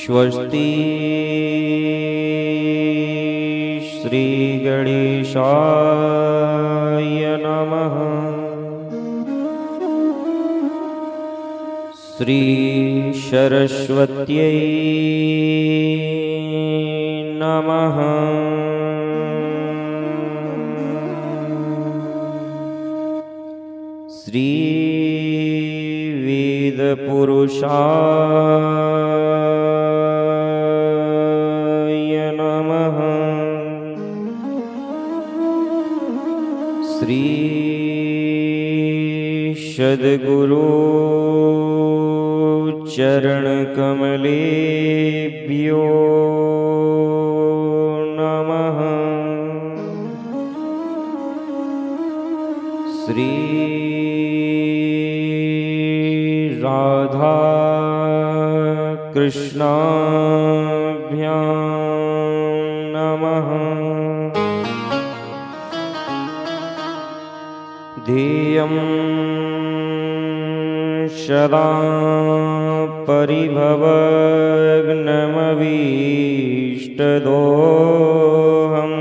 स्वस्ति श्री गणेशाय नमः। श्री सरस्वत्यै नमः। श्री वेदपुरुषाय नमः। श्री सद्गुरु चरणकमलेभ्यो नमः। श्री राधा कृष्णाभ्यां नमः। ध्येयं सदा परिभवग्नमभीष्टदोहम्।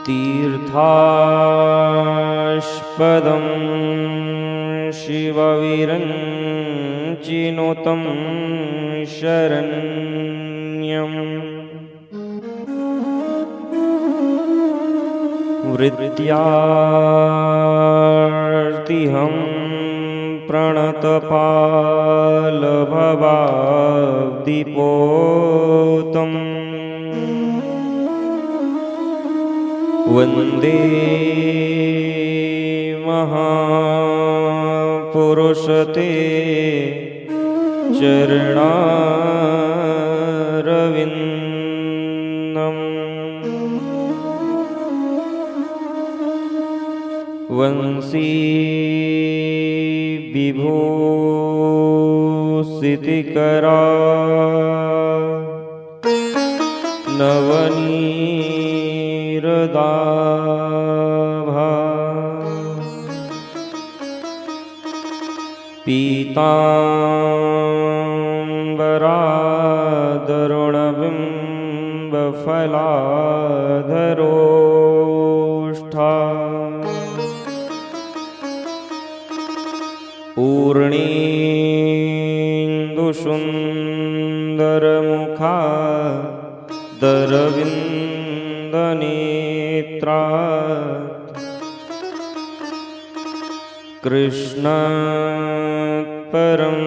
तीर्थास्पदं शिवविरञ्चिनुतं शरण्यम्। वृत्यार्तिहं प्रणतपालभवाब्धिपोतम्। वन्दे महापुरुषते चरणारविन्दम्। वंशी विभूषितकरा नवनीरदाभा। पीताम्बरादरुणबिम्बफलाधरोष्ठा। पूर्णेन्दुसुन्दरमुखा दरविन्दनेत्रा। कृष्णात् परं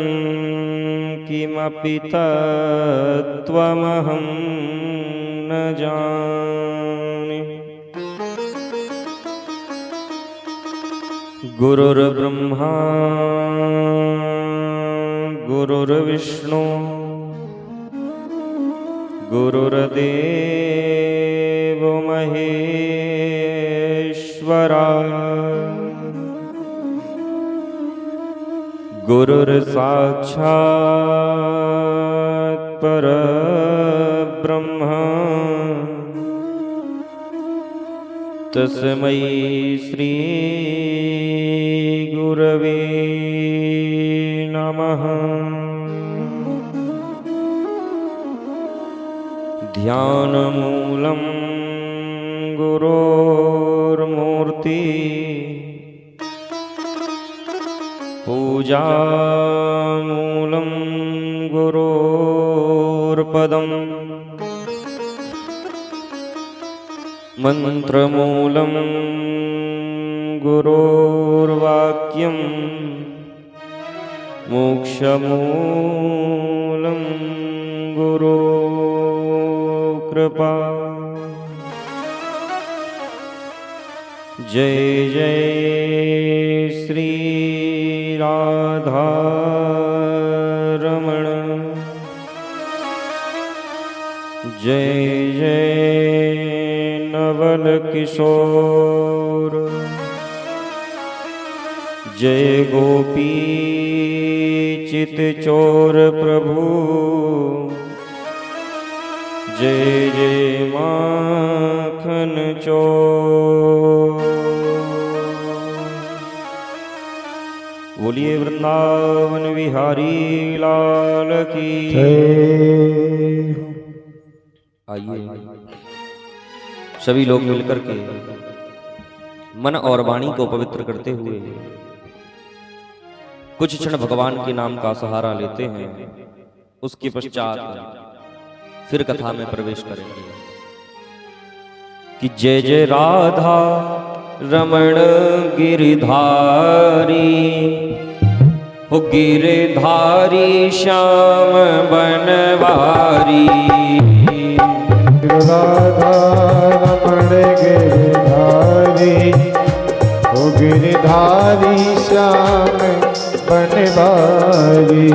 किमपि तत्त्वमहं न जाने। गुरुर्ब्रह्मा गुरुर्विष्णु गुरुर्देवो महेश्वरा। गुरुर्साक्षात् परब्रह्म। तस्मै श्री गुरवे नमः। ध्यानमूलं गुरोर्मूर्ति। पूजामूलं गुरोर्पदम्। मन्त्रमूलं गुरोर्वाक्यम्। मोक्षमूलं गुरोर्कृपा। जय जय श्री राधा रमण। जय जय नवल किशोर। जय गोपी चितचोर प्रभु। जय जय माखन चोर। बोलिए वृंदावन विहारी लाल की। आइए सभी लोग मिलकर के मन और वाणी को पवित्र करते हुए कुछ क्षण भगवान के नाम का सहारा लेते हैं। उसके पश्चात फिर कथा में प्रवेश करेंगे कि जय जय राधा रमण गिरधारी हो गिरधारी श्याम बनवारी। राधा रमण गिरधारी हो गिरधारी श्याम बनवारी।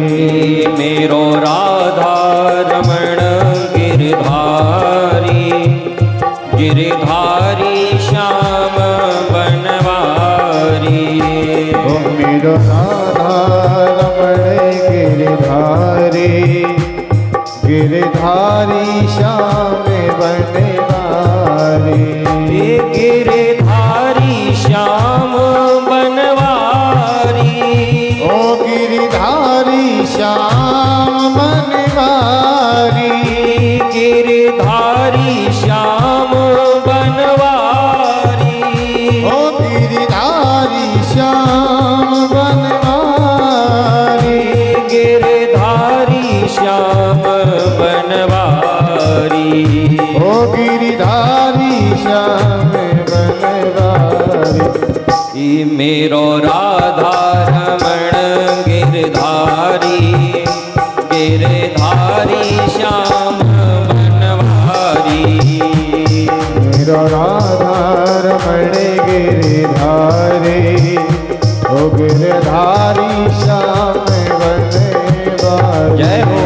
मेरो राधा रमण गिरधारी गिरधारी श्याम बनवारी। ओ मेरो राधा रमण गिरधारी गिरधारी श्याम बनवारी। गिरधारी श्याम बनवारी। ओ गिरधारी श्याम बनवारी। गिरधारी श्याम बनवारी। ओ गिरधारी श्याम बनवारी। गिरधारी श्याम बनवारी। ओ गिरधारी श्याम बनवारी। मेरो राधा रमण गिरधारी गिरधारी श्याम बनवारी। मेरो राधा रमण गिरधारी ओ गिरधारी श्याम बनवारी। जय हो।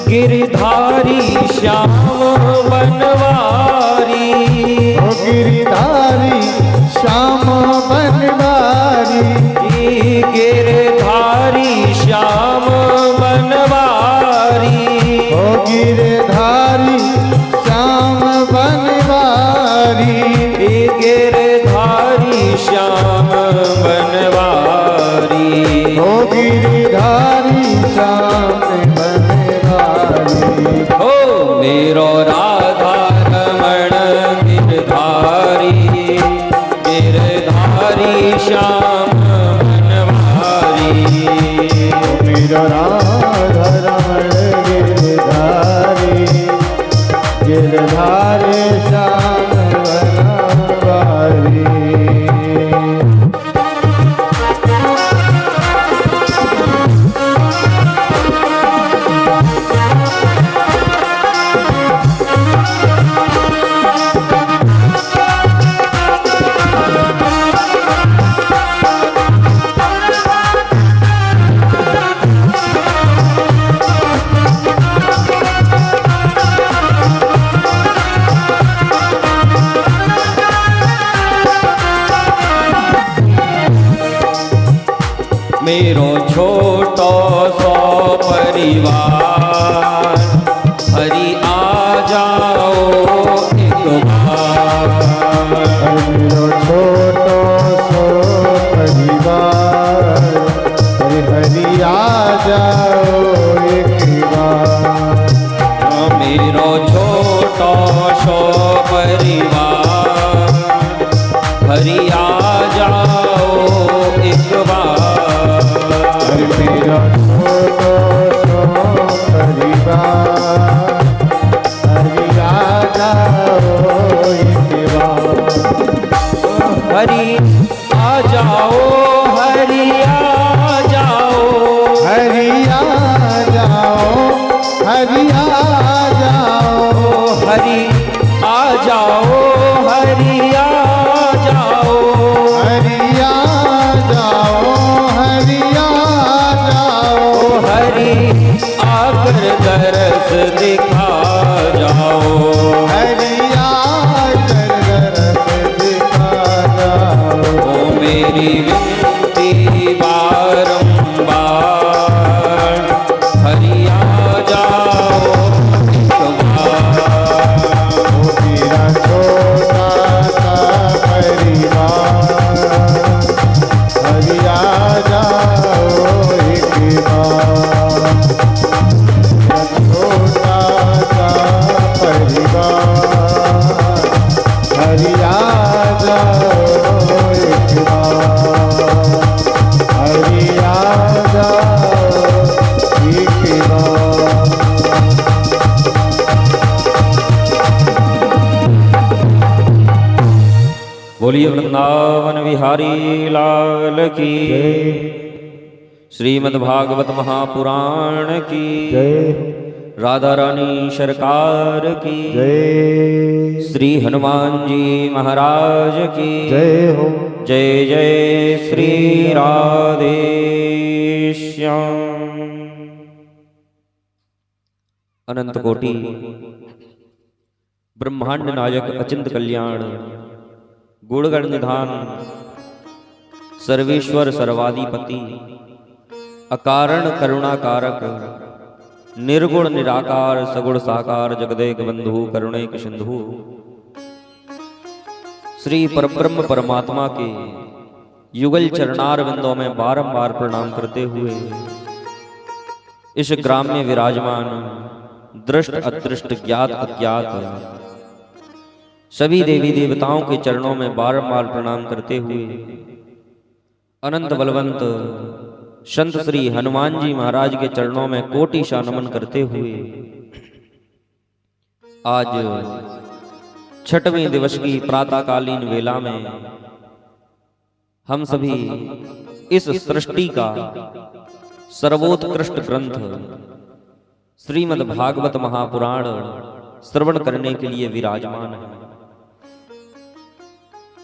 गिरधारी श्याम बनवारी। ओ गिरधारी श्याम बनवारी। गिरधारी श्याम बनवारी। ओ गिरधारी श्याम बनवारी। गिरधारी श्याम बनवारी। ओ गिरधारी श्याम बनवारी। ओ मेरो राधा रमण गिरधारी गिरधारी श्याम बनवारी। मेरो राधा रमण गिरधारी गिरधारी श्याम बनवारी। मेरो छोटो सो परिवार हरि आ जाओ एक बार। मेरो छोटो सो परिवार हरि आ जाओ एक बार। मेरो छोटो सो परिवार हरि आ जाओ एक बार। मेरा छोटो सो परिवार हरि आ जाओ एक बार। हरि आ जाओ हरि हरिया जाओ, हरिया जाओ, हरिया जाओ, हरि आकर दरस दिखा जाओ, हरिया कर रस दिखा जाओ। ओ मेरी विनती बारंबार, हरिया जाओ एक बार। ओ मेरा छोटा सा परिवार, हरिया जाओ एक बार। छोटा सा परिवार, हरिया जाओ एक बार, हरिया जाओ एक बार। बोलिए वृंदावन बिहारी लाल की, श्रीमद्भागवत महापुराण की, जय राधा रानी सरकार की, जय श्री हनुमान जी महाराज की जय हो। जय जय श्री राधे श्याम। अनंत कोटि ब्रह्मांड नायक अचिंत कल्याण गुणगण निधान सर्वेश्वर सर्वाधिपति अकारण करुणाकारक निर्गुण निराकार सगुण साकार जगदेक बंधु करुणैक सिंधु श्री परब्रह्म परमात्मा के युगल चरणार बिंदों में बारंबार प्रणाम करते हुए इस ग्राम में विराजमान दृष्ट अदृष्ट ज्ञात अज्ञात सभी देवी देवताओं के चरणों में बारंबार प्रणाम करते हुए अनंत बलवंत संत श्री हनुमान जी महाराज के चरणों में कोटिशा नमन करते हुए आज छठवें दिवस की प्रातःकालीन वेला में हम सभी इस सृष्टि का सर्वोत्कृष्ट ग्रंथ श्रीमद् भागवत महापुराण श्रवण करने के लिए विराजमान है।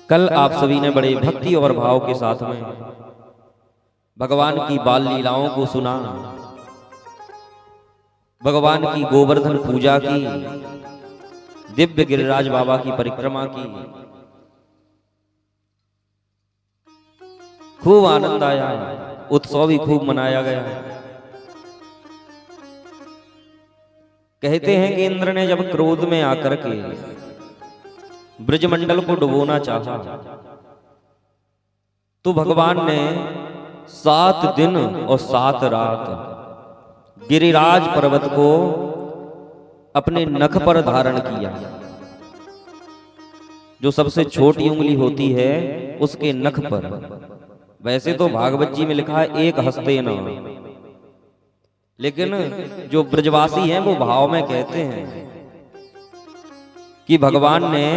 कल आप सभी ने बड़े भक्ति और भाव के साथ में भगवान की बाल लीलाओं को सुना, भगवान की गोवर्धन पूजा की, दिव्य गिरिराज बाबा की परिक्रमा की, खूब आनंद आया, उत्सव भी खूब मनाया गया। कहते हैं कि इंद्र ने जब क्रोध में आकर के ब्रजमंडल को डुबोना चाहा तो भगवान ने 7 दिन और 7 रात गिरिराज पर्वत को अपने नख पर धारण किया। जो सबसे छोटी उंगली होती है उसके नख पर। वैसे तो भागवत जी में लिखा है एक हस्ते न, लेकिन जो ब्रजवासी हैं वो भाव में कहते हैं कि भगवान ने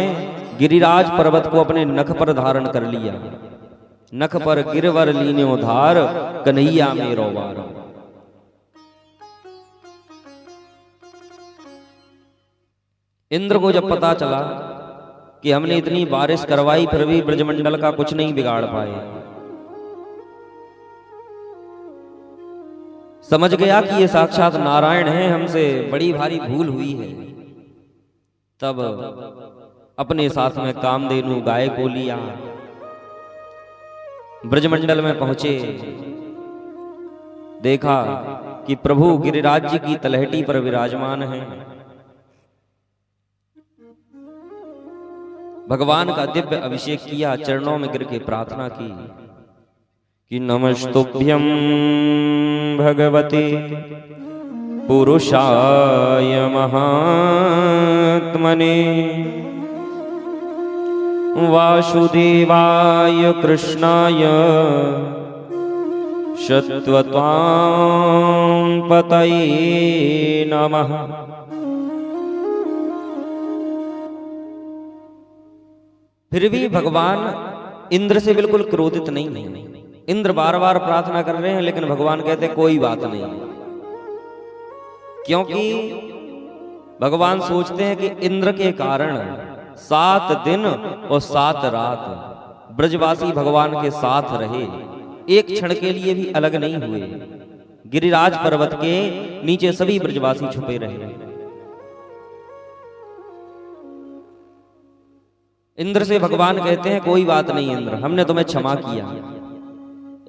गिरिराज पर्वत को अपने नख पर धारण कर लिया। नख पर गिरवर लीन्यो धार कन्हैया मेरो वार। इंद्र को जब पता चला कि हमने इतनी बारिश करवाई फिर भी ब्रजमंडल का कुछ नहीं बिगाड़ पाए, समझ गया कि ये साक्षात नारायण हैं, हमसे बड़ी भारी भूल हुई है। तब अपने साथ में कामधेनु गाय को लिया, ब्रजमंडल में पहुंचे, देखा कि प्रभु गिरिराज जी की तलहटी पर विराजमान हैं। भगवान का दिव्य अभिषेक किया, चरणों में गिर के प्रार्थना की कि नमस्तुभ्यं भगवते पुरुषाय महात्मने वासुदेवाय कृष्णाय सत्वतां पतये नमः। फिर भी भगवान इंद्र से बिल्कुल क्रोधित नहीं। इंद्र बार बार प्रार्थना कर रहे हैं लेकिन भगवान कहते कोई बात नहीं, क्योंकि भगवान सोचते हैं कि इंद्र के कारण 7 दिन और 7 रात ब्रजवासी भगवान के साथ रहे, एक क्षण के लिए भी अलग नहीं हुए। गिरिराज पर्वत के नीचे सभी ब्रजवासी छुपे रहे। इंद्र से भगवान कहते हैं कोई बात नहीं इंद्र, हमने तुम्हें क्षमा किया।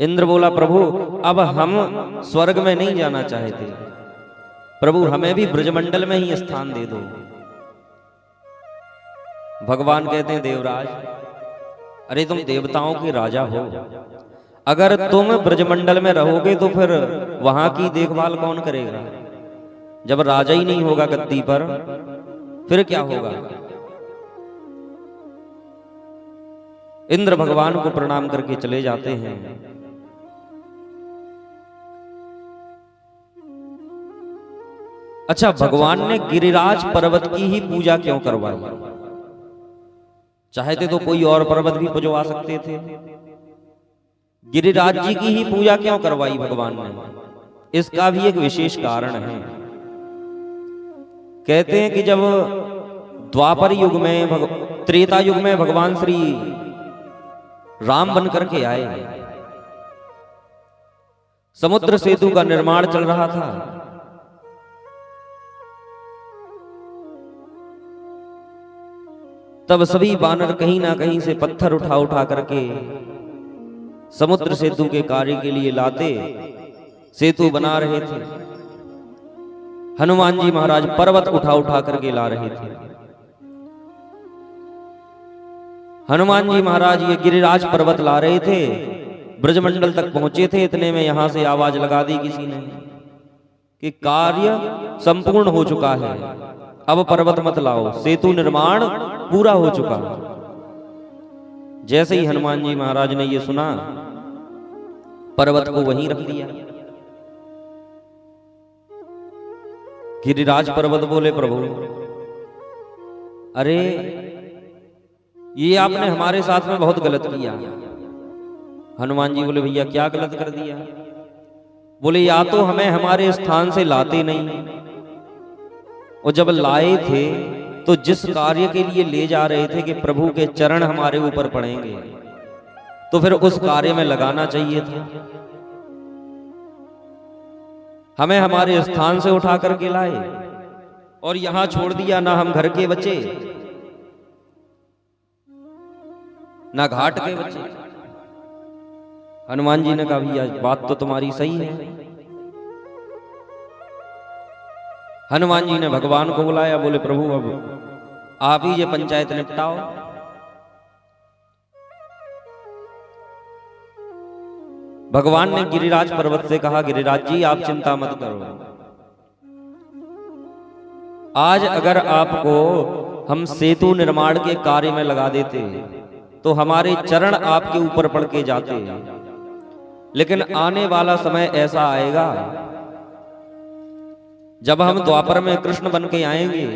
इंद्र बोला प्रभु अब हम स्वर्ग में नहीं जाना चाहते, प्रभु हमें भी ब्रजमंडल में ही स्थान दे दो। भगवान कहते हैं देवराज अरे तुम देवताओं के राजा हो, अगर तुम ब्रजमंडल में रहोगे तो फिर वहां की देखभाल कौन करेगा? जब राजा ही नहीं होगा गद्दी पर फिर क्या होगा? इंद्र भगवान को प्रणाम करके चले जाते हैं। अच्छा, भगवान ने गिरिराज पर्वत की ही पूजा क्यों करवाई? चाहते तो कोई और पर्वत भी पुजवा सकते थे, गिरिराज जी की ही पूजा क्यों करवाई भगवान ने? इसका भी एक विशेष कारण है। कहते हैं कि जब द्वापर युग में त्रेता युग में भगवान श्री राम बन करके आए, समुद्र सेतु का निर्माण चल रहा था। तब सभी वानर कहीं ना कहीं से पत्थर उठा उठा करके समुद्र सेतु के कार्य के लिए लाते, सेतु बना रहे थे। हनुमान जी महाराज पर्वत उठा उठा करके ला रहे थे। हनुमान जी महाराज ये गिरिराज पर्वत ला रहे थे, ब्रजमंडल तक पहुंचे थे, इतने में यहां से आवाज लगा दी किसी ने कि कार्य संपूर्ण हो चुका है, अब पर्वत मत लाओ, सेतु निर्माण पूरा हो चुका। जैसे ही हनुमान जी महाराज ने ये सुना, पर्वत को वहीं रख दिया। गिरिराज पर्वत बोले प्रभु अरे ये आपने हमारे साथ में बहुत गलत किया। हनुमान जी बोले भैया क्या गलत कर दिया? बोले या तो हमें हमारे स्थान से लाते नहीं, और जब लाए थे तो जिस कार्य के लिए ले जा रहे थे कि प्रभु के चरण हमारे ऊपर पड़ेंगे, तो फिर उस कार्य में लगाना चाहिए था। हमें हमारे स्थान से उठा करके लाए और यहां छोड़ दिया, ना हम घर के बच्चे ना घाट के बच्चे। हनुमान जी ने कहा भैया बात तो तुम्हारी सही है। हनुमान जी ने भगवान को बुलाया, बोले प्रभु अब आप ही ये पंचायत निपटाओ। भगवान ने गिरिराज पर्वत से कहा गिरिराज जी आप चिंता मत करो, आज अगर आपको हम सेतु निर्माण के कार्य में लगा देते तो हमारे चरण आपके ऊपर पड़ के जाते, लेकिन आने वाला समय ऐसा आएगा जब हम द्वापर में कृष्ण बन के आएंगे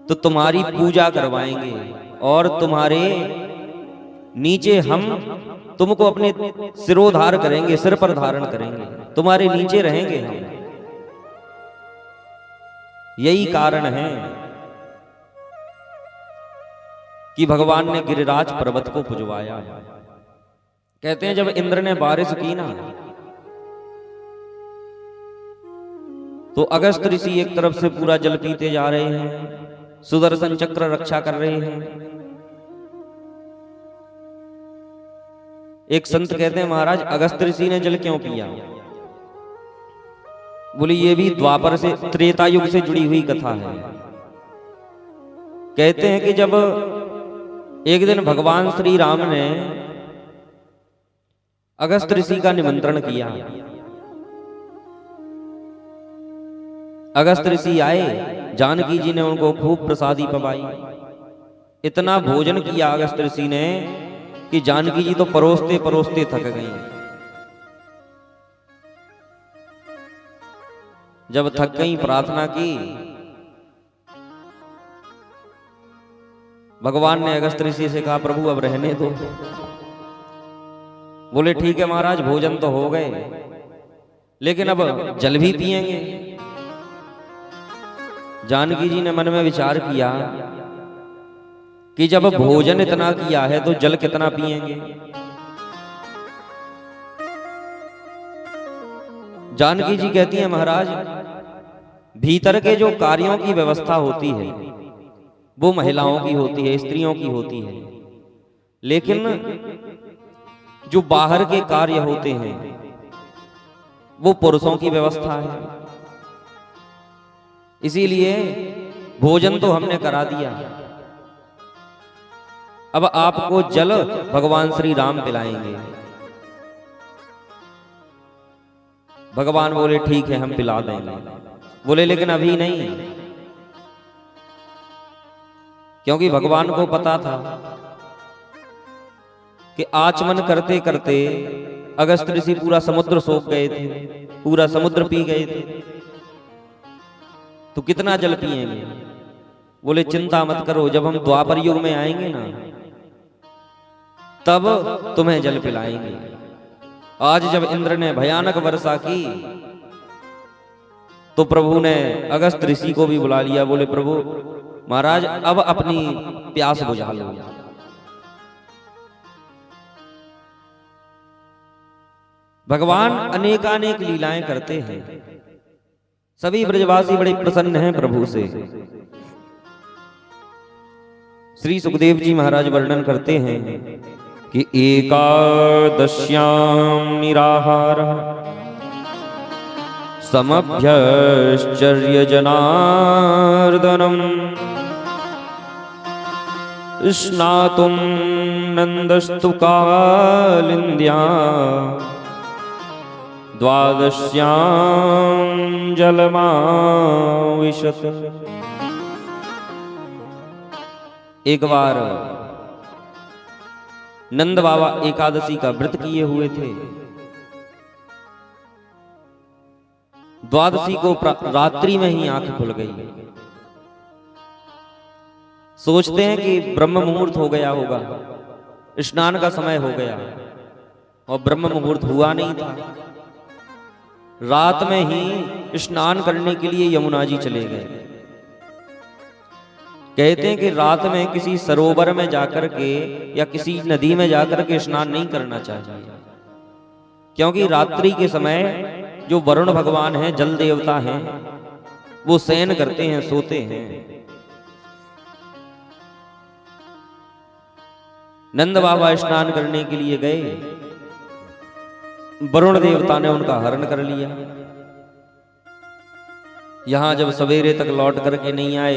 तो तुम्हारी पूजा करवाएंगे और तुम्हारे नीचे हम तुमको अपने सिरोधार करेंगे, सिर पर धारण करेंगे, तुम्हारे नीचे रहेंगे हम। यही कारण है कि भगवान ने गिरिराज पर्वत को पुजवाया। कहते हैं जब इंद्र ने बारिश की ना, तो अगस्त ऋषि एक तरफ से पूरा जल पीते जा रहे हैं, सुदर्शन चक्र रक्षा कर रहे हैं। एक संत कहते हैं महाराज अगस्त ऋषि ने जल क्यों पिया? बोले ये भी द्वापर से त्रेता युग से जुड़ी हुई कथा है। कहते हैं कि जब एक दिन भगवान श्री राम ने अगस्त ऋषि का निमंत्रण किया, अगस्त ऋषि आए, जानकी जी ने उनको खूब प्रसादी पवाई, इतना भोजन किया अगस्त ऋषि ने कि जानकी जी तो परोसते परोसते थक गई। जब थक गई प्रार्थना की, भगवान ने अगस्त ऋषि से कहा प्रभु अब रहने दो। बोले ठीक है महाराज भोजन तो हो गए, लेकिन अब जल भी पिएंगे। जानकी जी ने मन में विचार किया कि जब भोजन इतना किया है तो जल कितना पिएंगे। जानकी जी कहती हैं महाराज, भीतर के जो कार्यों की व्यवस्था होती है वो महिलाओं की होती है, स्त्रियों की होती है, लेकिन जो बाहर के कार्य होते हैं वो पुरुषों की व्यवस्था है। इसीलिए भोजन तो हमने करा दिया, अब आपको जल भगवान श्री राम पिलाएंगे। भगवान बोले ठीक है हम पिला देंगे। बोले लेकिन अभी नहीं, क्योंकि भगवान को पता था कि आचमन करते करते अगस्त ऋषि पूरा समुद्र सोख गए थे, पूरा समुद्र पी गए थे, तो कितना जल पिएंगे। बोले चिंता मत करो, जब हम द्वापर युग में आएंगे ना तब तुम्हें जल पिलाएंगे। आज जब इंद्र ने भयानक वर्षा की तो प्रभु ने अगस्त ऋषि को भी बुला लिया। बोले प्रभु महाराज अब अपनी प्यास बुझा लो। भगवान अनेकानेक लीलाएं करते हैं, सभी ब्रजवासी बड़े प्रसन्न हैं प्रभु से। श्री सुखदेव जी महाराज वर्णन करते हैं कि एकादश्याम निराहारः समभ्यश्चर्य जनार्दनम् स्नातुं नन्दस्तु कालिन्द्याम् द्वादश्यां जलमाविशत। एक बार नंद बाबा एकादशी का व्रत किए हुए थे। द्वादशी को रात्रि में ही आंख खुल गई। सोचते हैं कि ब्रह्म मुहूर्त हो गया होगा, स्नान का समय हो गया, और ब्रह्म मुहूर्त हुआ नहीं था। रात में ही स्नान करने के लिए यमुना जी चले गए। कहते हैं कि रात में किसी सरोवर में जाकर के या किसी नदी में जाकर के स्नान नहीं करना चाहिए, क्योंकि रात्रि के समय जो वरुण भगवान हैं, जल देवता हैं, वो शयन करते हैं, सोते हैं। नंद बाबा स्नान करने के लिए गए, वरुण देवता ने उनका हरण कर लिया। यहां जब सवेरे तक लौट करके नहीं आए,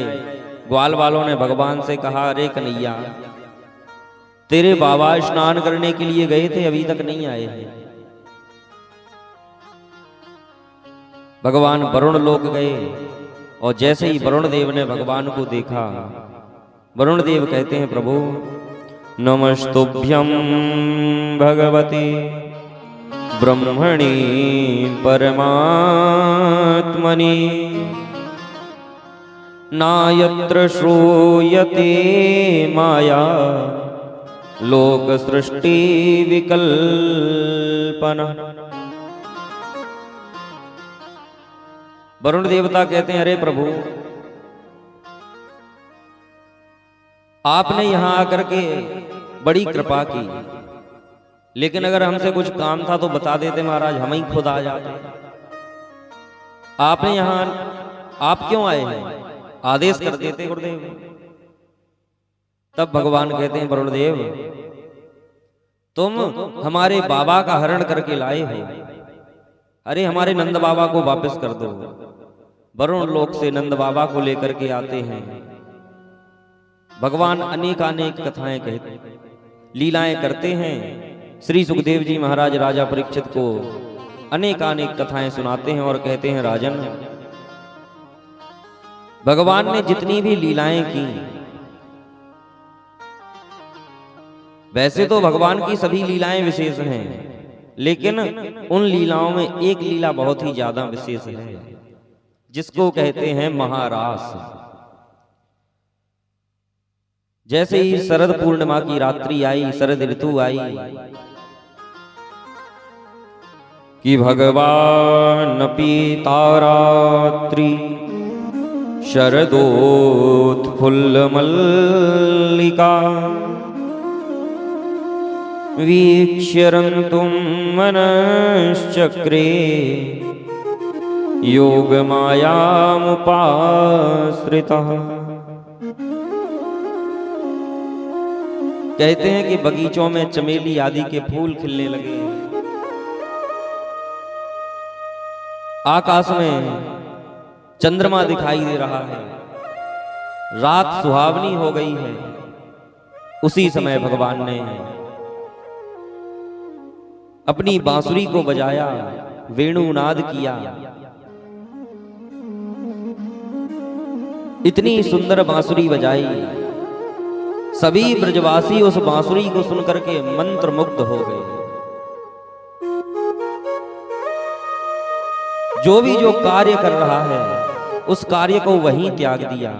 ग्वाल वालों ने भगवान से कहा अरे कन्हैया तेरे बाबा स्नान करने के लिए गए थे, अभी तक नहीं आए हैं। भगवान वरुण लोक गए, और जैसे ही वरुण देव ने भगवान को देखा, वरुण देव कहते हैं प्रभु नमस्तुभ्यं भगवते ब्रह्मणि परमात्मनि नायत्र श्रूयते माया लोक सृष्टि विकल्पना। वरुण देवता कहते हैं अरे प्रभु आपने यहां आकर के बड़ी कृपा की, लेकिन अगर हमसे कुछ काम था तो बता देते महाराज, हम ही खुद आ जाते। आपने यहां आप क्यों आए हैं, आदेश कर देते गुरुदेव। तब भगवान कहते हैं वरुण देव तुम हमारे बाबा का हरण करके लाए हो, अरे हमारे नंद बाबा को वापस कर दो। वरुण लोक से नंद बाबा को लेकर के आते हैं। भगवान अनेकानेक कथाएं कहते, लीलाएं करते हैं। श्री सुखदेव जी महाराज राजा परीक्षित को अनेकानेक कथाएं सुनाते हैं और कहते हैं राजन, भगवान ने जितनी भी लीलाएं की, वैसे तो भगवान की सभी लीलाएं विशेष हैं, लेकिन उन लीलाओं में एक लीला बहुत ही ज्यादा विशेष है, जिसको कहते हैं महारास। जैसे ही शरद पूर्णिमा की रात्रि आई, शरद ऋतु आई, कि भगवान पीता रात्रि शरदोत्फुल्लमल्लिका वीक्ष्य रन्तुं मनश्चक्रे योगमायामुपाश्रितः। कहते हैं कि बगीचों में चमेली आदि के फूल खिलने लगे, आकाश में चंद्रमा दिखाई दे रहा है, रात सुहावनी हो गई है। उसी समय भगवान ने अपनी बांसुरी को बजाया, वेणुनाद किया। इतनी सुंदर बांसुरी बजाई, सभी ब्रजवासी उस बांसुरी को सुनकर के मंत्रमुग्ध हो गए। जो भी जो कार्य कर रहा है उस कार्य को वहीं त्याग दिया।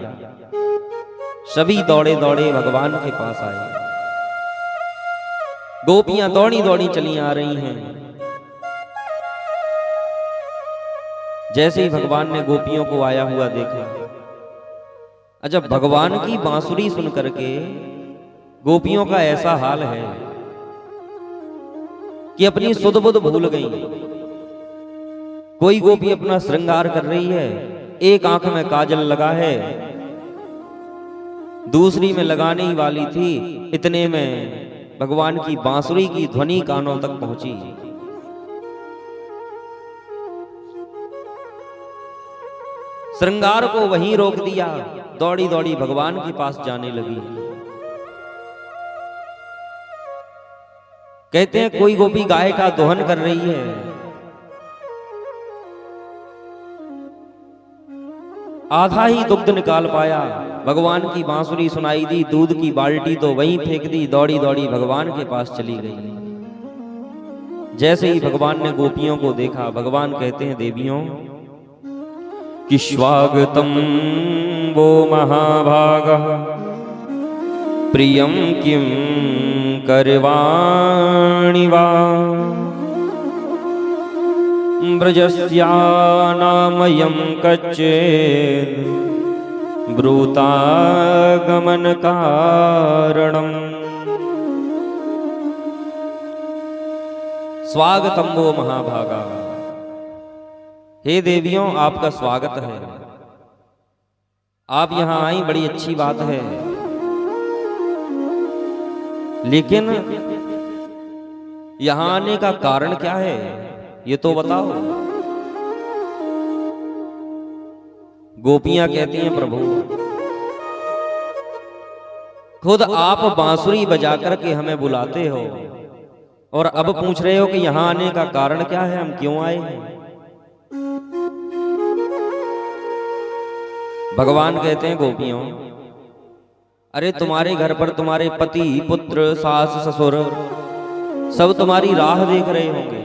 सभी दौड़े दौड़े भगवान के पास आए। गोपियां दौड़ी दौड़ी चली आ रही हैं। जैसे ही भगवान ने गोपियों को आया हुआ देखा, अच्छा, भगवान की बांसुरी सुन करके गोपियों का ऐसा हाल है कि अपनी सुध बुध भूल गई। कोई गोपी अपना श्रृंगार कर रही है, एक आंख में काजल लगा है, दूसरी में लगाने ही वाली थी, इतने में भगवान की बांसुरी की ध्वनि कानों तक पहुंची। श्रृंगार को वहीं रोक दिया, दौड़ी दौड़ी भगवान के पास जाने लगी। कहते हैं कोई गोपी गाय का दोहन कर रही है, आधा ही दुग्ध निकाल पाया, भगवान की बांसुरी सुनाई दी, दूध की बाल्टी तो वहीं फेंक दी, दौड़ी दौड़ी भगवान के पास चली गई। जैसे ही भगवान ने गोपियों को देखा, भगवान कहते हैं देवियों कि स्वागतम वो महाभागः प्रियं किं करवाणि वा ब्रजस्यानामयं कच्चित् ब्रूतागमन कारणम्। स्वागतम वो महाभागा, हे देवियों आपका स्वागत है, आप यहां आई, बड़ी अच्छी बात है, लेकिन यहां आने का कारण क्या है ये तो बताओ। गोपियां कहती हैं प्रभु खुद आप बांसुरी बजा करके हमें बुलाते हो और अब पूछ रहे हो कि यहां आने का कारण क्या है, हम क्यों आए हैं। भगवान कहते हैं गोपियों, अरे तुम्हारे घर पर तुम्हारे पति पुत्र सास ससुर सब तुम्हारी राह देख रहे होंगे।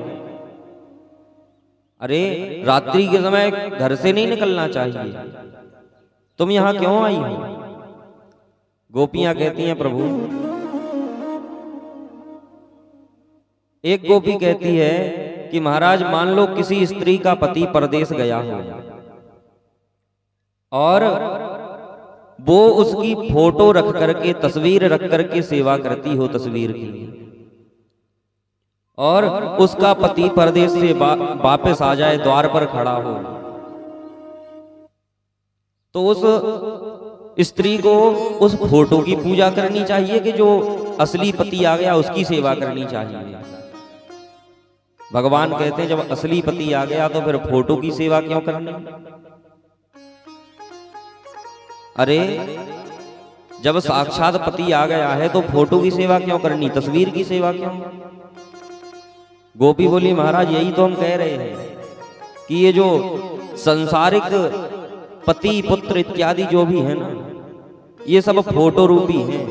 अरे रात्रि के समय घर से नहीं निकलना चाहिए, तुम यहां क्यों आई हो। गोपियां कहती हैं प्रभु, एक गोपी कहती है कि महाराज मान लो किसी स्त्री का पति परदेश गया हो और वो उसकी फोटो रख करके, तस्वीर रख करके सेवा करती हो तस्वीर की, और उसका पति परदेश से वापस आ जाए, द्वार पर खड़ा हो, तो उस स्त्री को उस फोटो की पूजा करनी चाहिए कि जो असली पति आ गया उसकी सेवा करनी चाहिए। भगवान कहते हैं जब असली पति आ गया तो फिर फोटो की सेवा क्यों करनी। अरे जब साक्षात पति आ गया है तो फोटो की सेवा क्यों करनी, तस्वीर की सेवा क्यों। गोपी बोली महाराज यही तो हम कह रहे हैं कि ये जो संसारिक पति पुत्र इत्यादि जो भी है ना, ये सब फोटो रूपी हैं।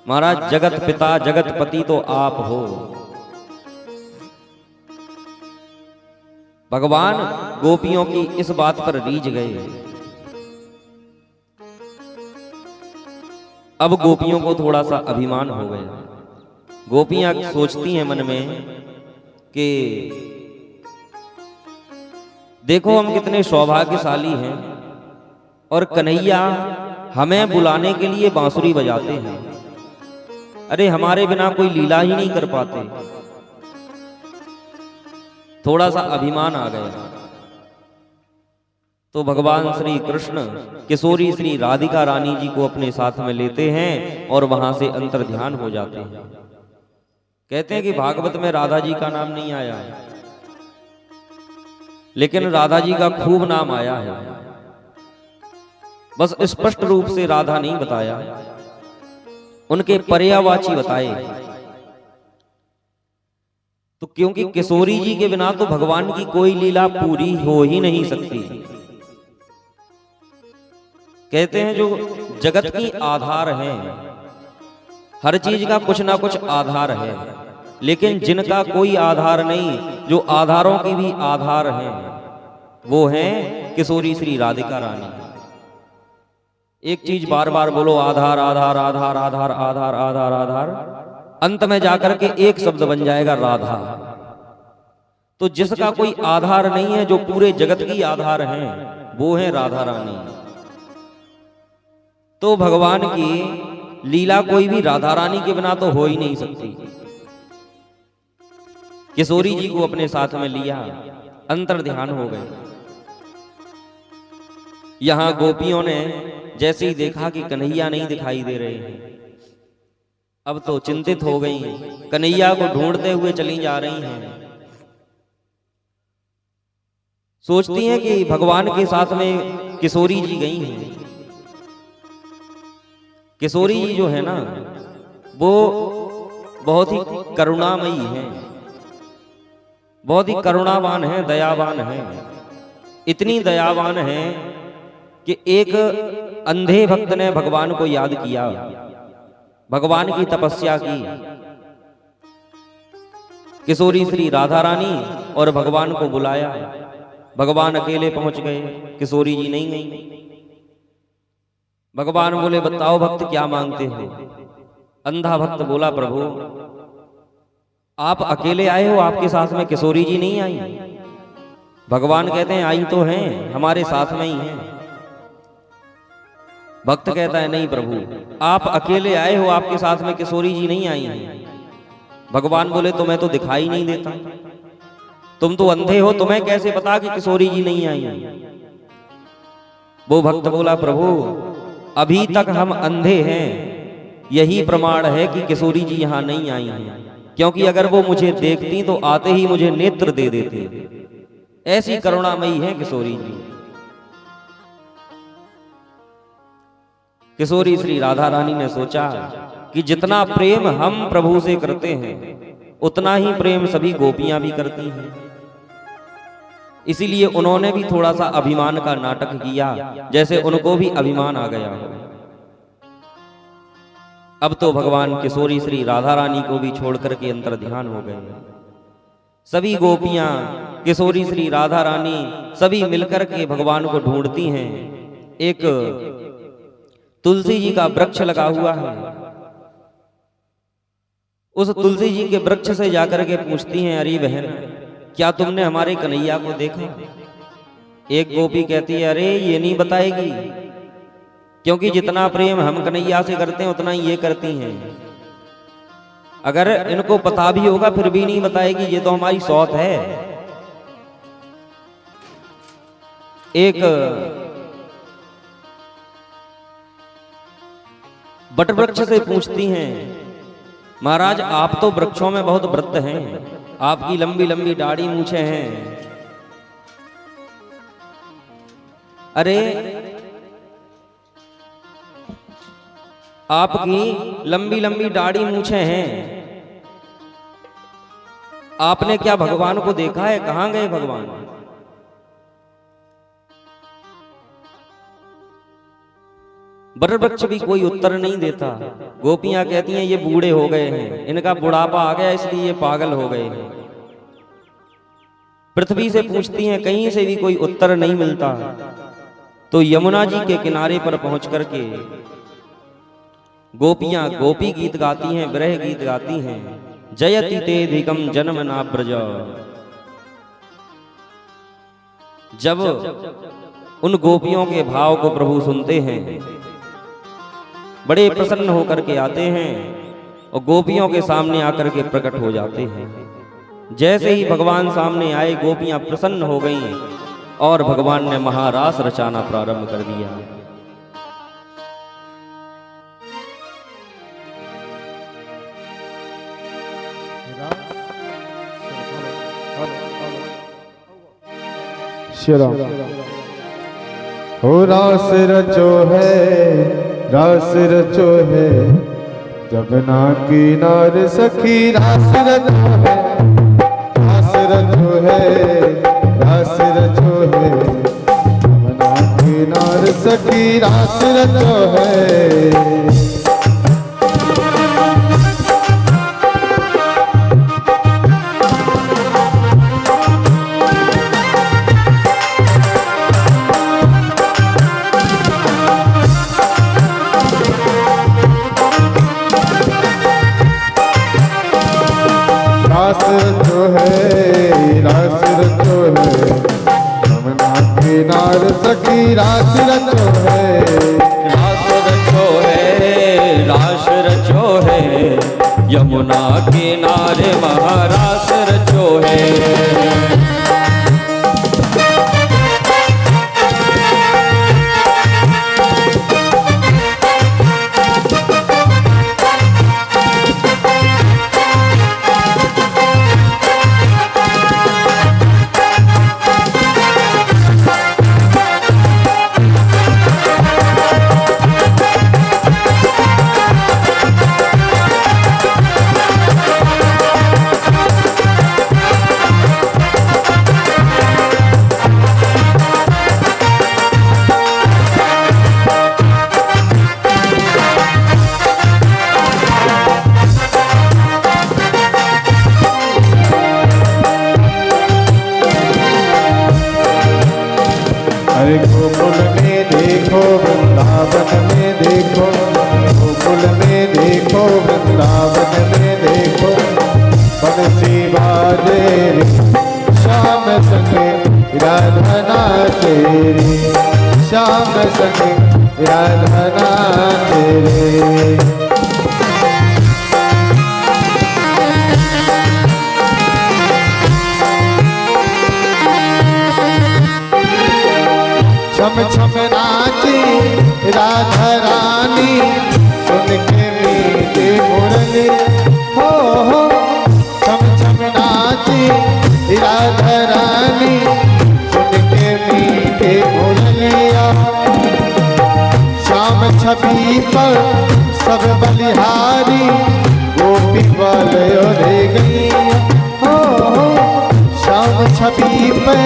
महाराज जगत पिता जगत पति तो आप हो। भगवान गोपियों की इस बात पर रीझ गए। अब गोपियों को थोड़ा सा अभिमान हो गया। गोपियां सोचती हैं मन में कि देखो हम कितने सौभाग्यशाली हैं और कन्हैया हमें बुलाने के लिए बांसुरी बजाते हैं। अरे हमारे बिना कोई लीला ही नहीं कर पाते। थोड़ा सा अभिमान आ गया तो भगवान श्री कृष्ण किशोरी श्री राधिका रानी जी को अपने साथ में लेते हैं और वहां से अंतर ध्यान हो जाते हैं। कहते हैं कि भागवत में राधा जी का नाम नहीं आया है, लेकिन राधा जी का खूब नाम आया है। बस स्पष्ट रूप से राधा नहीं बताया, उनके पर्यायवाची बताए। तो क्योंकि किशोरी जी के बिना तो भगवान की कोई लीला पूरी हो ही नहीं सकती। कहते हैं जो जगत की आधार है, हर चीज का कुछ ना कुछ आधार है, लेकिन जिनका कोई आधार नहीं, जो आधारों की भी आधार हैं, वो हैं किशोरी श्री राधिका रानी। एक चीज बार बार बोलो, आधार आधार आधार आधार आधार आधार आधार, अंत में जाकर के एक शब्द बन जाएगा राधा। तो जिसका कोई आधार नहीं है, जो पूरे जगत की आधार हैं, वो है राधा रानी। तो भगवान की लीला कोई भी राधा रानी के बिना तो हो ही नहीं सकती। किशोरी जी को अपने साथ में लिया, अंतर ध्यान हो गए। यहां गोपियों ने जैसे ही देखा कि कन्हैया नहीं दिखाई दे रहे हैं, अब तो चिंतित हो गई, कन्हैया को ढूंढते हुए चली जा रही हैं। सोचती हैं कि भगवान के साथ में किशोरी जी गई हैं। किशोरी जी जो है ना, वो बहुत ही करुणामयी है, बहुत ही करुणावान है, दयावान है। इतनी दयावान है कि एक अंधे भक्त ने भगवान को याद किया, भगवान की तपस्या की। किशोरी श्री राधा रानी और भगवान को बुलाया, भगवान अकेले पहुंच गए, किशोरी जी नहीं गई। भगवान बोले, बताओ भक्त क्या मांगते हो? अंधा भक्त बोला, प्रभु आप अकेले आए हो, आपके साथ में किशोरी जी नहीं आई। भगवान कहते हैं आई तो हैं, हमारे साथ में ही हैं। भक्त कहता है नहीं प्रभु, आप अकेले आए हो, आपके साथ में किशोरी जी नहीं आई हैं। भगवान बोले, तुम्हें तो दिखाई नहीं देता, तुम तो अंधे हो, तुम्हें कैसे पता कि किशोरी जी नहीं आई हैं? वो भक्त बोला, प्रभु अभी तक हम अंधे हैं, यही प्रमाण है कि किशोरी जी यहां नहीं आई हैं, क्योंकि अगर वो मुझे देखती तो आते ही मुझे नेत्र दे देते। ऐसी करुणामयी है किशोरी जी। किशोरी श्री राधा रानी ने सोचा कि जितना प्रेम हम प्रभु से करते हैं, उतना ही प्रेम सभी गोपियां भी करती हैं। इसीलिए उन्होंने भी थोड़ा सा अभिमान का नाटक किया, जैसे उनको भी अभिमान आ गया हो। अब तो भगवान किशोरी श्री राधा रानी को भी छोड़ करके अंतर ध्यान हो गए। सभी गोपियां, किशोरी श्री राधा रानी सभी मिलकर के भगवान को ढूंढती हैं। एक तुलसी जी का वृक्ष लगा हुआ है, उस तुलसी जी के वृक्ष से जाकर के पूछती हैं, अरे बहन क्या तुमने हमारे कन्हैया को देखा? एक गोपी कहती है, अरे ये नहीं बताएगी, क्योंकि जितना प्रेम हम कन्हैया से करते हैं उतना ही ये करती हैं। अगर इनको पता भी होगा फिर भी नहीं बताएगी, ये तो हमारी सौत है। एक बट वृक्ष से पूछती हैं, महाराज आप तो वृक्षों में बहुत वृत्त हैं, आपकी लंबी लंबी दाढ़ी मूछें हैं। अरे आपकी लंबी लंबी दाढ़ी मूछें हैं, आपने क्या भगवान को देखा है? कहां गए भगवान? बट वृक्ष भी कोई उत्तर नहीं देता। गोपियां कहती हैं ये बूढ़े हो गए हैं, इनका बुढ़ापा आ गया इसलिए ये पागल हो गए हैं। पृथ्वी से पूछती हैं, कहीं से भी कोई उत्तर नहीं मिलता। तो यमुना जी के किनारे पर पहुंच करके गोपियां गोपी गीत गाती हैं, विरह गीत गाती हैं। जयति ते धिकम जन्म ना ब्रज। जब उन गोपियों के भाव को प्रभु सुनते हैं, बड़े प्रसन्न होकर के आते हैं और गोपियों के सामने आकर के प्रकट हो जाते हैं। जैसे ही भगवान सामने आए, गोपियां प्रसन्न हो गईं और भगवान ने महारास रचाना प्रारंभ कर दिया। श्री राम। हो रास रचो है, रास रचो है, जमुना किनार सखी रास रचो है, रास रचो है, रास रचो है, जमुना किनार सखी रास रचो है। रास रचो है, रास रचो है, यमुना किनार सखी रास रचो है, रास रचो है, रास रचो है, यमुना किनारे महारास रचो है। अरे गोकुल में देखो, वृंदावन में देखो, गोकुल में देखो, वृंदावन में देखो, बंसी बाजे रे श्याम संगे राधा नाचे रे, श्याम संगे राधा नाचे रे। छम छम नाची राधा रानी, सुन के मीठे मुरली हो, छम छम नाची राधा रानी, सुन के मीठे मुरलिया। श्याम छवि पर सब बलिहारी, गोपी वाले रे गई हो, श्याम छवि पर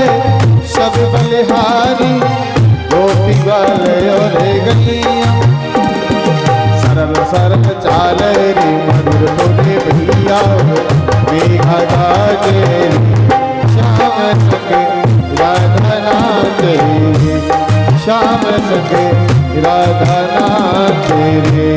सब बलिहारी, गोपी वाले रे गैया। सरल सरल चाल रे मधुर तोरे भैया, मेघा गाजे रे श्याम संगे राधा नाचे रे, श्याम संगे राधा नाचे रे।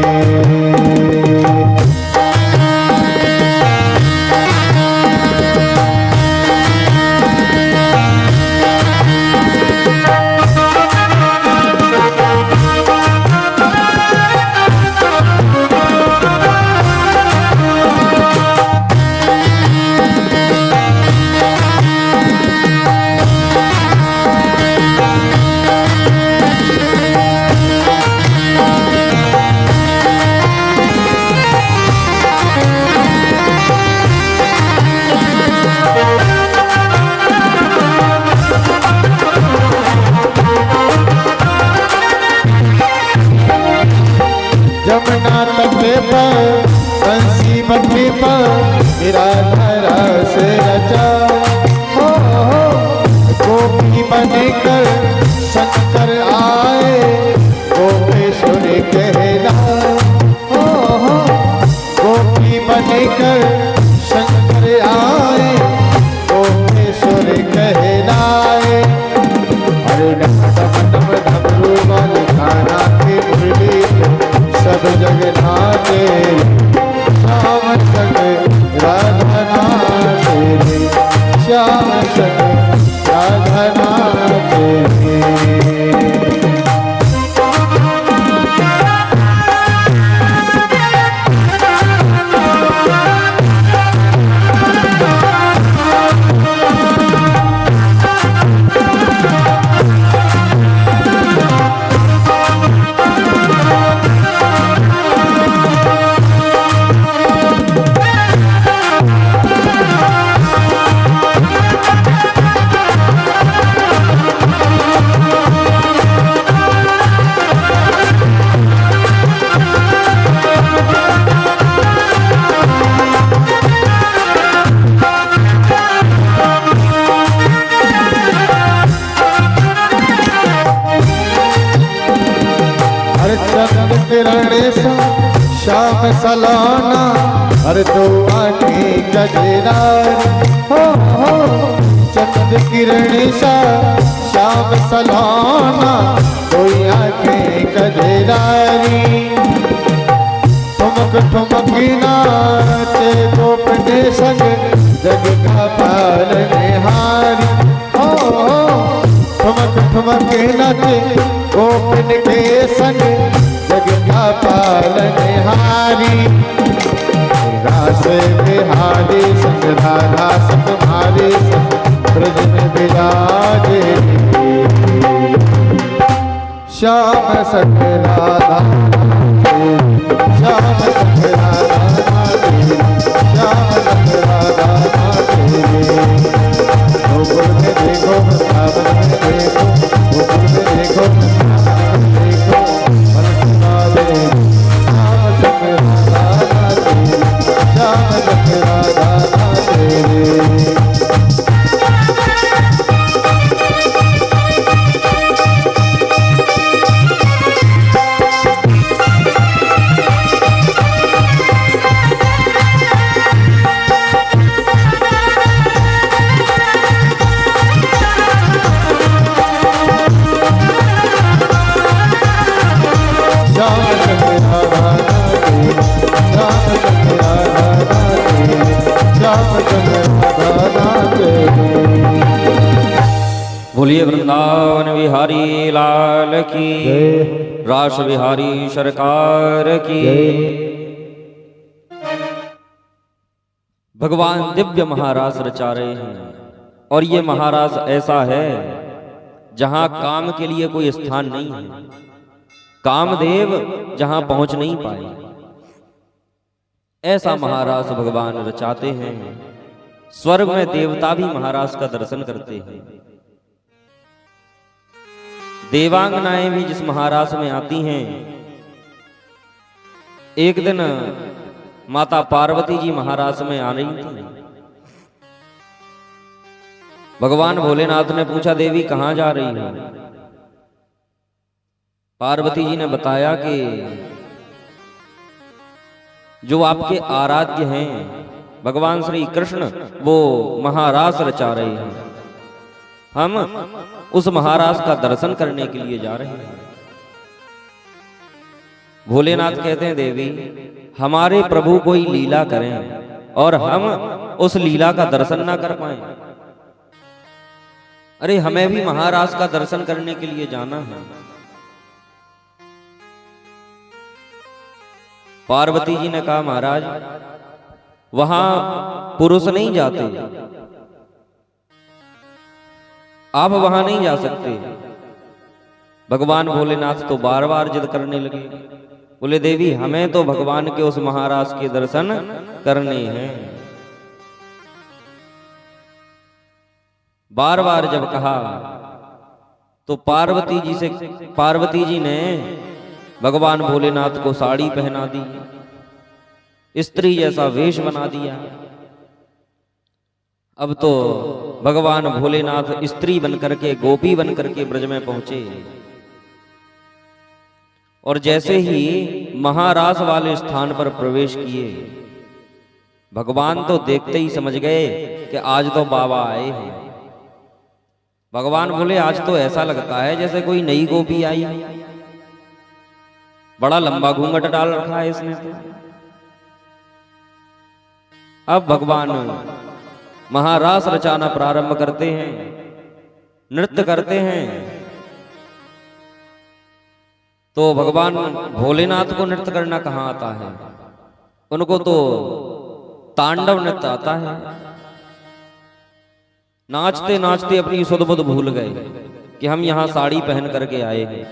जमुना तटे पर बंसी बट्टे पर राधा रस रचा हो, गोपी बनकर शंकर आए, गोपेश्वर कहलाए हो, गोपी बनकर शंकर आए, गोपेश्वर कहलाए। अरे डम डमरू वाले काना के मुरली, सब जग नाचे, श्याम संग राधा नाचे रे। सलोना हर दो आँखें गजरारी हो चंद किरण श्याम सलोना कोई आँखें गजरारी ठुमक ठुमक नाचे गोपने संग जग का पालनहारी हो ठुमक ठुमक नाचे गोपन के संग जग का पालनहारी रास बिहारी संग राधा संग मारे संग ब्रज में विराजे श्याम संग राधा श्याम संग राधा श्याम संग राधा गोकुल में देखो वृंदावन में देखो गोकुल में देखो वृंदावन में देखो मनसुनावे श्याम संग राधा श्याम संग राधा तेरे बोलिए वृंदावन विहारी लाल की, रास बिहारी सरकार की। भगवान दिव्य महारास रचा रहे हैं और ये महारास ऐसा है जहां काम के लिए कोई स्थान नहीं है, कामदेव जहां पहुंच नहीं पाए, ऐसा महारास भगवान रचाते हैं। स्वर्ग में देवता भी महारास का दर्शन करते हैं। देवांगनाएं भी जिस महारास में आती हैं, एक दिन माता पार्वती जी महारास में आ रही थी। भगवान भोलेनाथ ने पूछा, देवी कहां जा रही हो? पार्वती जी ने बताया कि जो आपके आराध्य हैं भगवान श्री कृष्ण, वो महारास रचा रहे हैं। हम उस महारास का दर्शन करने के लिए जा रहे हैं। भोलेनाथ कहते हैं, देवी हमारे प्रभु कोई लीला करें और हम उस लीला का दर्शन ना कर पाए। अरे हमें भी महारास का दर्शन करने के लिए जाना है। पार्वती जी ने कहा, महाराज वहां पुरुष नहीं जाते, आप वहां नहीं जा सकते। भगवान भोलेनाथ तो बार बार जिद करने लगे, बोले देवी हमें तो भगवान के उस महारास के दर्शन करने हैं। बार बार जब कहा तो पार्वती जी ने भगवान भोलेनाथ को साड़ी पहना दी, स्त्री जैसा वेश बना दिया। अब तो भगवान भोलेनाथ स्त्री बनकर के, गोपी बनकर के ब्रज में पहुंचे और जैसे ही महारास वाले स्थान पर प्रवेश किए, भगवान तो देखते ही समझ गए कि आज तो बाबा आए हैं। भगवान बोले, आज तो ऐसा लगता है जैसे कोई नई गोपी आई, बड़ा लंबा घूंघट डाल रखा है इसने तो। अब भगवान महारास रचाना प्रारंभ करते हैं, नृत्य करते हैं। तो भगवान भोलेनाथ को नृत्य करना कहाँ आता है? उनको तो तांडव नृत्य आता है। नाचते नाचते अपनी सुध बुध भूल गए कि हम यहां साड़ी पहन करके आए हैं।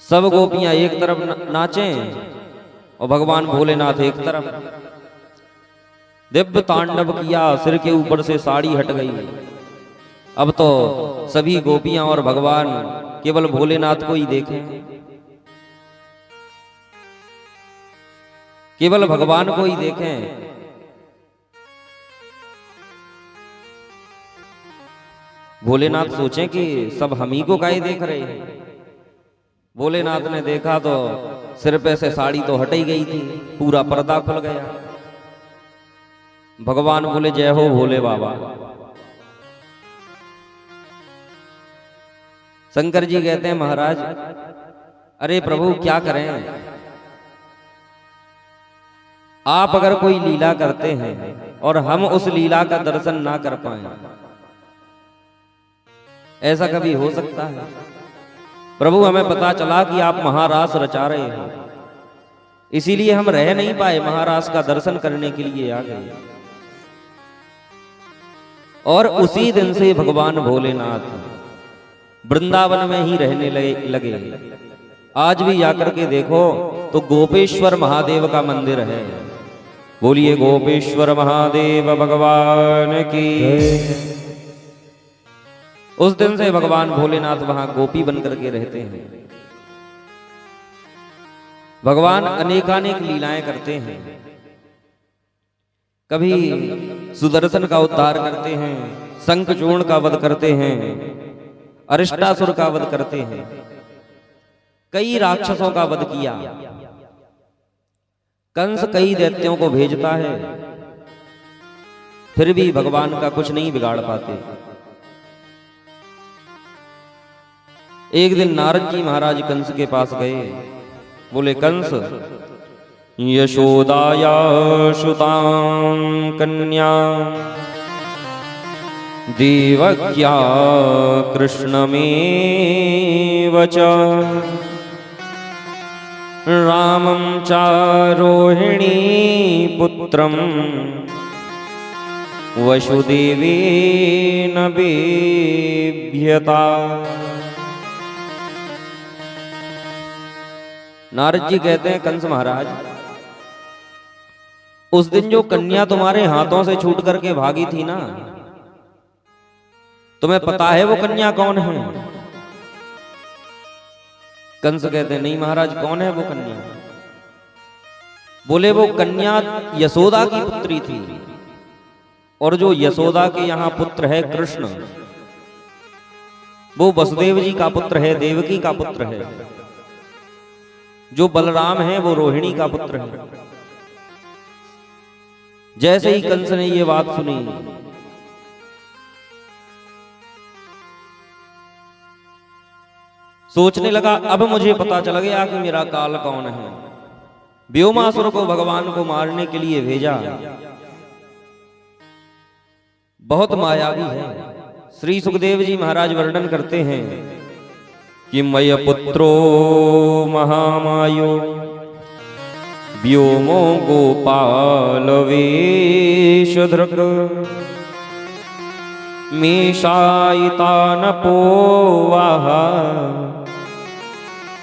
सब गोपियां एक तरफ नाचें और भगवान भोलेनाथ एक तरफ। दिव्य तांडव किया, सिर के ऊपर से साड़ी हट गई। अब तो सभी गोपियां और भगवान केवल भोलेनाथ को ही देखें, केवल भगवान को ही देखें। भोलेनाथ सोचें कि सब हम ही को काहे देख रहे हैं। भोलेनाथ ने देखा तो सिर पे से साड़ी तो हट ही गई थी, पूरा पर्दा खुल गया। भगवान बोले जय हो भोले बाबा। शंकर जी कहते हैं महाराज अरे प्रभु क्या करें, आप अगर कोई लीला करते हैं और हम उस लीला का दर्शन ना कर पाए, ऐसा कभी हो सकता है? प्रभु हमें पता चला कि आप महारास रचा रहे हो, इसीलिए हम रह नहीं पाए, महारास का दर्शन करने के लिए आ गए। और उसी दिन से भगवान भोलेनाथ वृंदावन में ही रहने लगे। आज भी जाकर के देखो तो गोपेश्वर महादेव का मंदिर है। बोलिए गोपेश्वर महादेव भगवान की। उस दिन से भगवान भोलेनाथ वहां गोपी बन करके रहते हैं। भगवान अनेकानेक लीलाएं करते हैं। कभी सुदर्शन का उद्धार करते हैं, शंखचूर्ण का वध करते हैं, अरिष्टासुर का वध करते हैं, कई राक्षसों का वध किया। कंस कई दैत्यों को भेजता है, फिर भी भगवान का कुछ नहीं बिगाड़ पाते। एक दिन नारद जी महाराज कंस के पास गए, बोले कंस यशोदाया सुतां कन्या देवक्या कृष्णमेव च रामं चारोहिणी पुत्रं वसुदेवेन बिभ्यता। नारद जी कहते हैं कंस महाराज उस दिन जो कन्या तुम्हारे हाथों से छूट करके भागी थी ना, तुम्हें पता है वो कन्या कौन है? कंस कहते हैं नहीं महाराज कौन है वो कन्या? बोले वो कन्या यशोदा की पुत्री थी, और जो यशोदा के यहां पुत्र है कृष्ण, वो वसुदेव जी का पुत्र है, देवकी का पुत्र है। जो बलराम है वो रोहिणी का पुत्र है। जैसे ही कंस ने ये बात सुनी, सोचने लगा अब मुझे पता चल गया कि मेरा काल कौन है। व्योमासुर को भगवान को मारने के लिए भेजा, बहुत मायावी है। श्री सुखदेव जी महाराज वर्णन करते हैं कि मय पुत्रो महामायो व्योमो गोपाल वेशधृक् मेषायितानपोवाः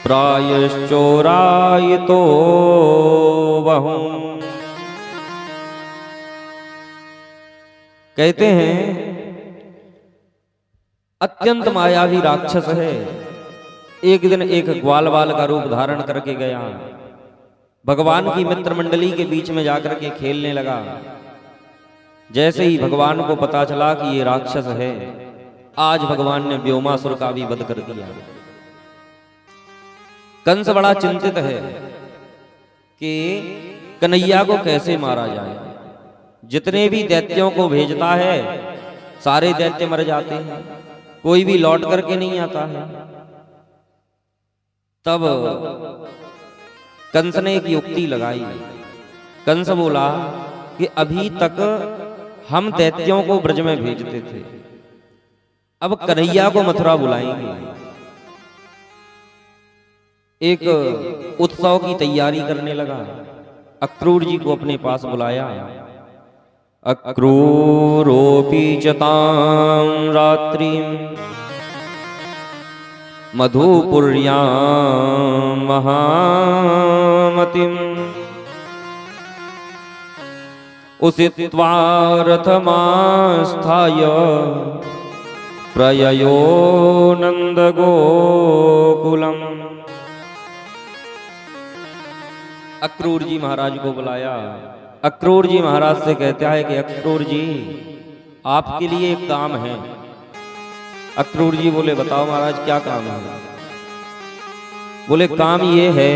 प्रायश्चोरायितो वहुं। कहते हैं अत्यंत मायावी राक्षस है। एक दिन एक ग्वाल बाल का रूप धारण करके गया, भगवान की मित्र मंडली के बीच में जाकर के खेलने लगा। जैसे ही भगवान को पता चला कि ये राक्षस है, आज भगवान ने व्योमासुर का भी वध कर दिया। कंस बड़ा चिंतित है कि कन्हैया को कैसे मारा जाए। जितने भी दैत्यों को भेजता है सारे दैत्य मर जाते हैं, कोई भी लौट करके नहीं आता है। तब कंस ने एक युक्ति लगाई। कंस बोला कि अभी तक हम दैत्यों को ब्रज में भेजते थे, अब कन्हैया को मथुरा बुलाएंगे। एक उत्सव की तैयारी करने लगा। अक्रूर जी को अपने पास बुलाया। अक्रूरोऽपि च तां रात्रिं मधुपुर्यां महामतिम् उषित्वा रथमास्थाय प्रययो नंदगोकुलम्। अक्रूर जी महाराज को बुलाया। अक्रूर जी महाराज से कहता है कि अक्रूर जी आपके लिए एक काम है। अक्रूर जी बोले बताओ महाराज क्या काम है? बोले काम ये है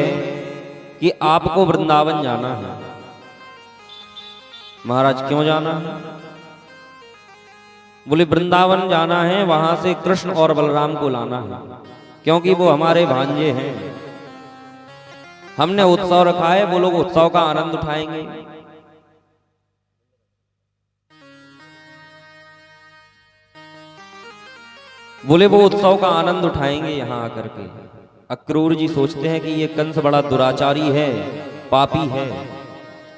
कि आपको वृंदावन जाना है। महाराज क्यों जाना है? बोले वृंदावन जाना है, वहां से कृष्ण और बलराम को लाना है, क्योंकि वो हमारे भांजे हैं। हमने उत्सव रखा है, वो लोग उत्सव का आनंद उठाएंगे। बोले वो उत्सव का आनंद उठाएंगे यहां आकर के। अक्रूर जी सोचते हैं कि ये कंस बड़ा दुराचारी है, पापी है,